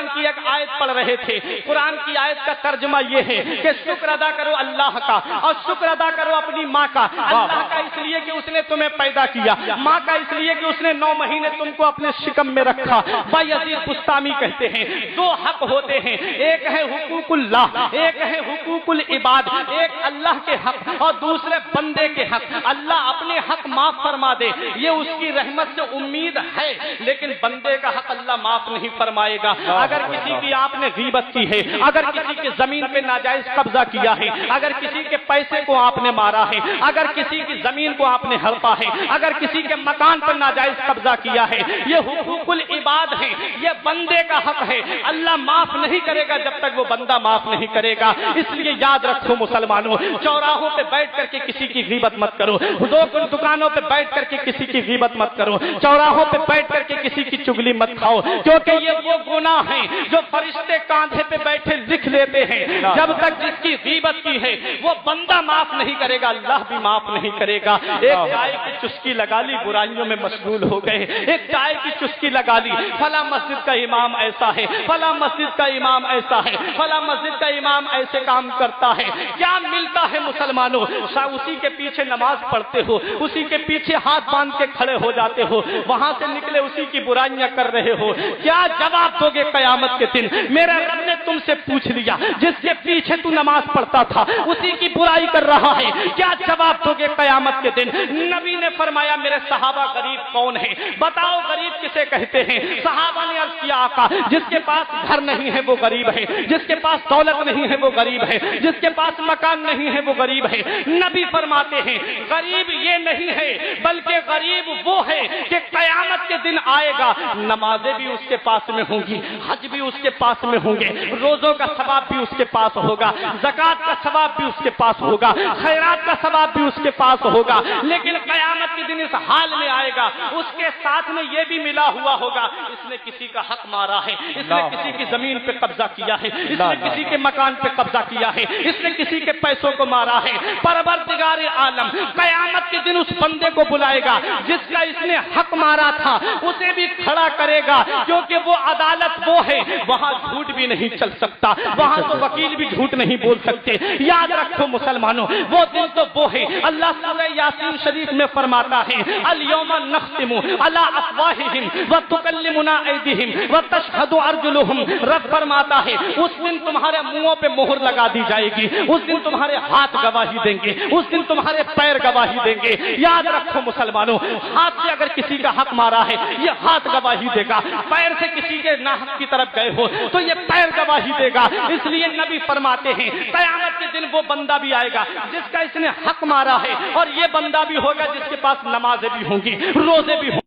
قرآن کی ایک آیت پڑھ رہے تھے. قرآن کی آیت کا ترجمہ یہ ہے کہ شکر ادا کرو اللہ کا اور شکر ادا کرو اپنی ماں کا. اللہ کا اس لیے کہ اس نے تمہیں پیدا کیا, ماں کا اس لیے کہ اس نے 9 مہینے تم کو اپنے شکم میں رکھا. بایزید بستامی کہتے ہیں 2 حق ہوتے ہیں, ایک ہے حقوق اللہ, ایک ہے حقوق العباد, ایک اللہ کے حق اور دوسرے بندے کے حق. اللہ اپنے حق معاف فرما دے یہ اس کی رحمت سے امید ہے, لیکن بندے کا حق اللہ معاف نہیں فرمائے گا. اگر کسی کی آپ نے غیبت کی ہے, اگر کسی کی زمین پہ ناجائز قبضہ کیا ہے, اگر کسی کے پیسے کو آپ نے مارا ہے, اگر کسی کی زمین کو آپ نے ہڑپا ہے, اگر کسی کے مکان پر ناجائز قبضہ کیا ہے, یہ حقوق العباد ہے, یہ بندے کا حق ہے. اللہ معاف نہیں کرے گا جب تک وہ بندہ معاف نہیں کرے گا. اس لیے یاد رکھو مسلمانوں, چوراہوں پہ بیٹھ کر کے کسی کی غیبت مت کرو, دکانوں پہ بیٹھ کر کے کسی کی غیبت مت کرو, چوراہوں پہ بیٹھ کر کے کسی کی چگلی مت کھاؤ, کیونکہ یہ وہ گناہ ہیں جو فرشتے کاندھے پہ بیٹھے لکھ لیتے ہیں. جب تک جس کی غیبت کی ہے وہ بندہ معاف نہیں کرے گا, اللہ بھی معاف نہیں کرے گا. ایک چائے کی چسکی لگا لی, برائیوں میں مشغول ہو گئے. ایک چائے کی چسکی لگا لی, فلاں مسجد کا امام ایسا ہے, فلاں مسجد کا امام ایسا ہے, فلاں مسجد کا امام ایسے کام کرتا ہے. کیا ملتا ہے مسلمانوں؟ اسی کے پیچھے نماز پڑھتے ہو, اسی کے پیچھے ہاتھ باندھ کے کھڑے ہو جاتے ہو, وہاں سے نکلے اسی کی برائیاں کر رہے ہو. کیا جواب دو گے قیامت کے دن؟ میرے رب نے تم سے پوچھ لیا, جس کے پیچھے تو نماز پڑھتا تھا اسی کی برائی کر رہا ہے, کیا جواب دو گے قیامت کے دن؟ نبی نے فرمایا میرے صحابہ غریب کون ہیں؟ بتاؤ غریب کسے کہتے ہیں؟ صحابہ نے عرض کیا آقا جس کے پاس گھر نہیں ہے وہ غریب ہے, جس کے پاس دولت نہیں ہے وہ غریب ہے, جس کے پاس مکان نہیں ہے وہ غریب ہے. نبی فرماتے ہیں غریب یہ نہیں ہے بلکہ غریب وہ ہے کہ قیامت کے دن آئے گا, نمازیں بھی اس کے پاس میں ہوں گی, حج بھی اس کے پاس میں ہوں گے, روزوں کا ثواب بھی اس کے پاس ہوگا, زکات کا ثواب بھی اس کے پاس ہوگا, خیرات کا ثواب بھی اس کے پاس ہوگا, لیکن قیامت کے دن اس حال میں آئے گا اس کے ساتھ میں یہ بھی ملا ہوا ہوگا اس نے کسی کا حق مارا ہے, اس نے کسی کی زمین پہ قبضہ کیا ہے, اس نے کسی کے مکان پہ قبضہ کیا ہے, اس نے کسی کے پیسوں کو مارا ہے. پروردگار عالم قیامت کے دن اس بندے کو بلائے گا جس کا اس نے حق مارا تھا, اسے بھی کھڑا کرے گا, کیونکہ وہ عدالت وہ ہے وہاں جھوٹ بھی نہیں چل سکتا, وہاں تو وکیل بھی جھوٹ نہیں بول سکتے. یاد رکھو مسلمانوں وہ دن تو وہ ہے, اللہ سورہ یاسین شریف میں فرماتا ہے الیوم نختم علی افواہہم وتکلمنا ایدیہم وتشہد ارجلہم. رب فرماتا ہے اس دن تمہارے منہوں پہ مہر لگا دی جائے گی, اس دن تمہارے ہاتھ گواہی دیں گے, اس دن تمہارے پیر گواہی دیں گے. یاد رکھو مسلمانوں ہاتھ سے اگر کسی کا حق مارا ہے یہ ہاتھ گواہی دے گا, پیر سے کسی کے ناحق کی طرف گئے ہو تو یہ پیر گواہی دے گا. اس لیے نبی فرماتے ہیں قیامت کے دن وہ بندہ بھی آئے گا جس کا اس نے حق مارا ہے, اور یہ بندہ بھی ہوگا جس کے پاس نمازیں بھی ہوں گی, روزے بھی ہوں